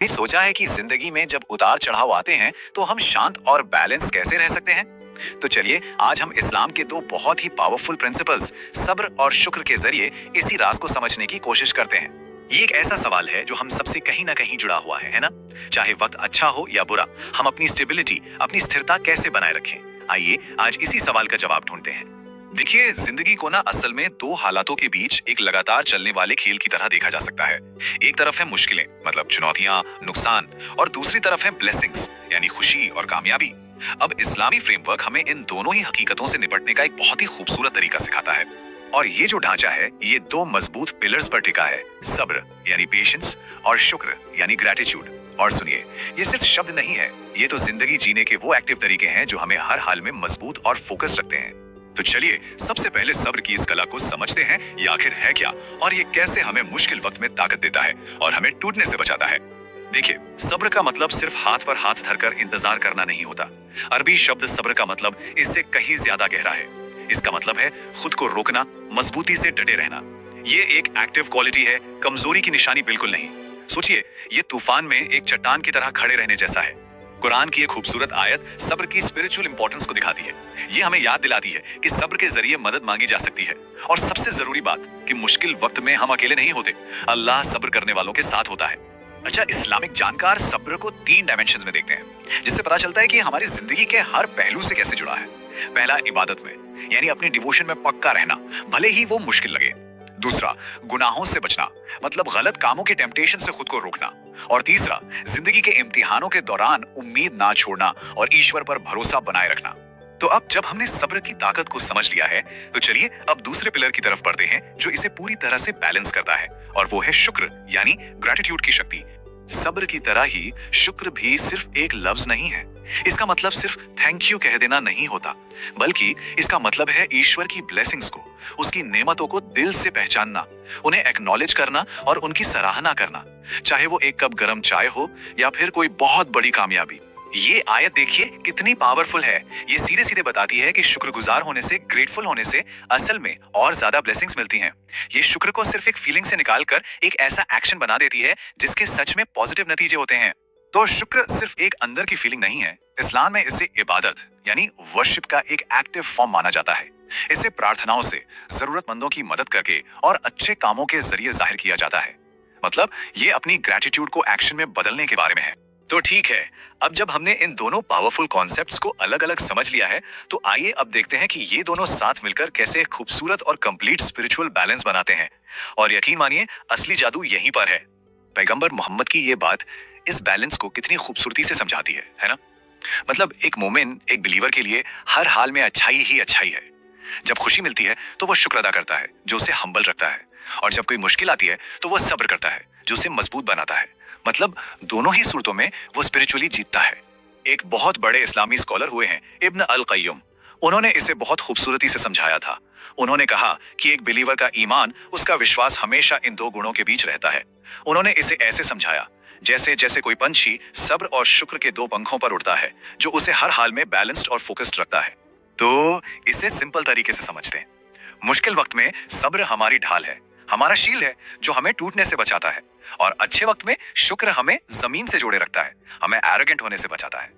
भी सोचा है कि जिंदगी में जब उतार चढ़ाव आते हैं तो हम शांत और बैलेंस कैसे रह सकते हैं? तो चलिए आज हम इस्लाम के दो बहुत ही पावरफुल प्रिंसिपल्स सब्र और शुक्र के जरिए इसी राज को समझने की कोशिश करते हैं। ये एक ऐसा सवाल है जो हम सबसे कहीं ना कहीं जुड़ा हुआ है ना? चाहे वक्त अच्छा हो या बुरा, हम अपनी स्टेबिलिटी, अपनी स्थिरता कैसे बनाए रखें? आइए आज इसी सवाल का जवाब ढूंढते हैं। देखिए, जिंदगी को ना असल में दो हालातों के बीच एक लगातार चलने वाले खेल की तरह देखा जा सकता है। एक तरफ है मुश्किलें, मतलब चुनौतियां, नुकसान, और दूसरी तरफ है ब्लेसिंग्स, यानी खुशी और कामयाबी। अब इस्लामी फ्रेमवर्क हमें इन दोनों ही हकीकतों से निपटने का एक बहुत ही खूबसूरत तरीका सिखाता है। और ये जो ढांचा है, ये दो मजबूत पिलर्स पर टिका है, सब्र यानी पेशेंस और शुक्र यानी ग्रेटिट्यूड। और सुनिए, ये सिर्फ शब्द नहीं है, ये तो जिंदगी जीने के वो एक्टिव तरीके हैं जो हमें हर हाल में मजबूत और फोकस रखते हैं। तो चलिए सबसे पहले सब्र की इस कला को समझते हैं, ये आखिर है क्या और ये कैसे हमें मुश्किल वक्त में ताकत देता है और हमें टूटने से बचाता है। देखिए, सब्र का मतलब सिर्फ हाथ पर हाथ धरकर इंतजार करना नहीं होता। अरबी शब्द सब्र का मतलब इससे कहीं ज्यादा गहरा है। इसका मतलब है खुद को रोकना, मजबूती से डटे रहना। ये एक एक्टिव क्वालिटी है, कमजोरी की निशानी बिल्कुल नहीं। सोचिए, ये तूफान में एक चट्टान की तरह खड़े रहने जैसा है। कुरान की एक खूबसूरत आयत सब्र की स्पिरिचुअल इंपॉर्टेंस को दिखाती है। ये हमें याद दिलाती है कि सब्र के जरिए मदद मांगी जा सकती है। और सबसे जरूरी बात कि मुश्किल वक्त में हम अकेले नहीं होते, अल्लाह सब्र करने वालों के साथ होता है। अच्छा, इस्लामिक जानकार सब्र को 3 डायमेंशंस में देखते हैं, जिससे पता चलता है कि हमारी जिंदगी के हर पहलू से कैसे जुड़ा है। पहला, इबादत में, यानी अपनी डिवोशन में पक्का रहना, भले ही वो मुश्किल लगे। दूसरा, गुनाहों से बचना, मतलब गलत कामों के टेम्पटेशन से खुद को रोकना। और तीसरा, जिंदगी के इम्तिहानों के दौरान उम्मीद ना छोड़ना और ईश्वर पर भरोसा बनाए रखना। तो अब जब हमने सब्र की ताकत को समझ लिया है, तो चलिए अब दूसरे पिलर की तरफ बढ़ते हैं जो इसे पूरी तरह से बैलेंस करता है, और वो है शुक्र यानी ग्रेटिट्यूड की शक्ति। सब्र की तरह ही शुक्र भी सिर्फ एक लफ्ज नहीं है। इसका मतलब सिर्फ थैंक यू कह देना नहीं होता, बल्कि इसका मतलब है ईश्वर की ब्लेसिंग्स को, उसकी नेमतों को दिल से पहचानना, उन्हें एक्नॉलेज करना और उनकी सराहना करना, चाहे वो एक कप गर्म चाय हो या फिर कोई बहुत बड़ी कामयाबी। ये आयत देखिए कितनी पावरफुल है। ये सीधे सीधे बताती है कि शुक्रगुजार होने से, ग्रेटफुल होने से असल में और ज्यादा ब्लेसिंग्स मिलती हैं। ये शुक्र को सिर्फ एक फीलिंग से निकालकर एक ऐसा एक्शन बना देती है जिसके सच में पॉजिटिव नतीजे होते हैं। तो शुक्र सिर्फ एक अंदर की फीलिंग नहीं है, इस्लाम में इसे इबादत यानी वर्शिप का एक एक्टिव फॉर्म माना जाता है। इसे प्रार्थनाओं से, जरूरतमंदों की मदद करके और अच्छे कामों के जरिए जाहिर किया जाता है। मतलब ये अपनी ग्रेटिट्यूड को एक्शन में बदलने के बारे में है। तो ठीक है, अब जब हमने इन दोनों पावरफुल कॉन्सेप्ट्स को अलग अलग समझ लिया है, तो आइए अब देखते हैं कि ये दोनों साथ मिलकर कैसे खूबसूरत और कंप्लीट स्पिरिचुअल बैलेंस बनाते हैं। और यकीन मानिए, असली जादू यहीं पर है। पैगंबर मोहम्मद की ये बात इस बैलेंस को कितनी खूबसूरती से समझाती है ना? मतलब एक मोमिन, एक बिलीवर के लिए हर हाल में अच्छाई ही अच्छाई है। जब खुशी मिलती है तो वो शुक्र अदा करता है, जो उसे हम्बल रखता है। और जब कोई मुश्किल आती है तो वो सब्र करता है, जो उसे मजबूत बनाता है। मतलब दोनों ही सूरतों में वो स्पिरिचुअली जीतता है। एक बहुत बड़े इस्लामी स्कॉलर हुए हैं इब्न अल कय्युम। उन्होंने इसे बहुत खूबसूरती से समझाया था। उन्होंने कहा कि एक बिलीवर का ईमान, उसका विश्वास हमेशा इन दो गुणों के बीच रहता है। उन्होंने इसे ऐसे समझाया, जैसे जैसे कोई पंछी सब्र और शुक्र के दो पंखों पर उड़ता है, जो उसे हर हाल में बैलेंस्ड और फोकस्ड रखता है। तो इसे सिंपल तरीके से समझते हैं। मुश्किल वक्त में सब्र हमारी ढाल है, हमारा शील्ड है जो हमें टूटने से बचाता है। और अच्छे वक्त में शुक्र हमें जमीन से जोड़े रखता है, हमें एरोगेंट होने से बचाता है।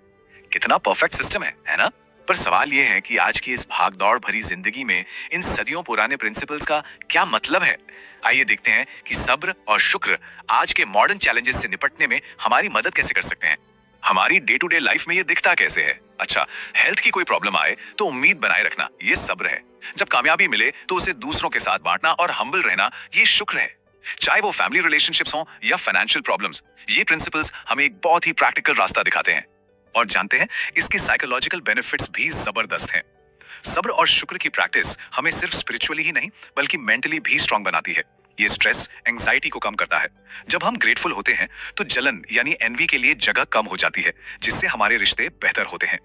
कितना परफेक्ट सिस्टम है ना? पर सवाल यह है कि आज की इस भागदौड़ भरी जिंदगी में इन सदियों पुराने प्रिंसिपल्स का क्या मतलब है? आइए देखते हैं कि सब्र और शुक्र आज के मॉडर्न चैलेंजेस से निपटने में हमारी मदद कैसे कर सकते हैं। हमारी डे टू डे लाइफ में ये दिखता कैसे है? अच्छा, हेल्थ की कोई प्रॉब्लम आए तो उम्मीद बनाए रखना, ये सब्र है। जब कामयाबी मिले तो उसे दूसरों के साथ बांटना और हम्बल रहना, ये शुक्र है। चाहे वो फैमिली रिलेशनशिप्स हो या फाइनेंशियल प्रॉब्लम्स, ये प्रिंसिपल्स हमें एक बहुत ही प्रैक्टिकल रास्ता दिखाते हैं। और जानते हैं, इसके साइकोलॉजिकल बेनिफिट्स भी जबरदस्त हैं। सब्र और शुक्र की प्रैक्टिस हमें सिर्फ स्पिरिचुअली ही नहीं बल्कि मेंटली भी स्ट्रांग बनाती है। ये स्ट्रेस, एंजाइटी को कम करता है। जब हम ग्रेटफुल होते हैं तो जलन यानी एनवी के लिए जगह कम हो जाती है, जिससे हमारे रिश्ते बेहतर होते हैं।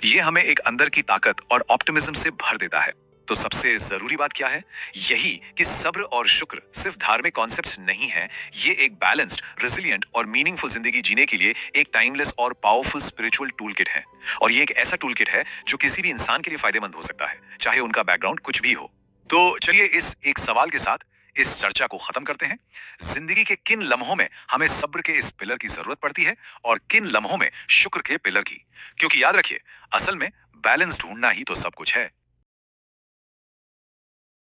ये हमें एक अंदर की ताकत और ऑप्टिमिज्म से भर देता है। तो सबसे जरूरी बात क्या है? यही कि सब्र और शुक्र सिर्फ धार्मिक कॉन्सेप्ट्स नहीं है, ये एक बैलेंस्ड, रेजिलिएंट और मीनिंगफुल जिंदगी जीने के लिए एक टाइमलेस और पावरफुल स्पिरिचुअल टूल किट है। और ये एक ऐसा टूल किट है जो किसी भी इंसान के लिए फायदेमंद हो सकता है, चाहे उनका बैकग्राउंड कुछ भी हो। तो चलिए इस एक सवाल के साथ इस चर्चा को खत्म करते हैं। जिंदगी के किन लम्हों में हमें सब्र के इस पिलर की जरूरत पड़ती है और किन लम्हों में शुक्र के पिलर की, क्योंकि याद रखिए, असल में बैलेंस ढूंढना ही तो सब कुछ है।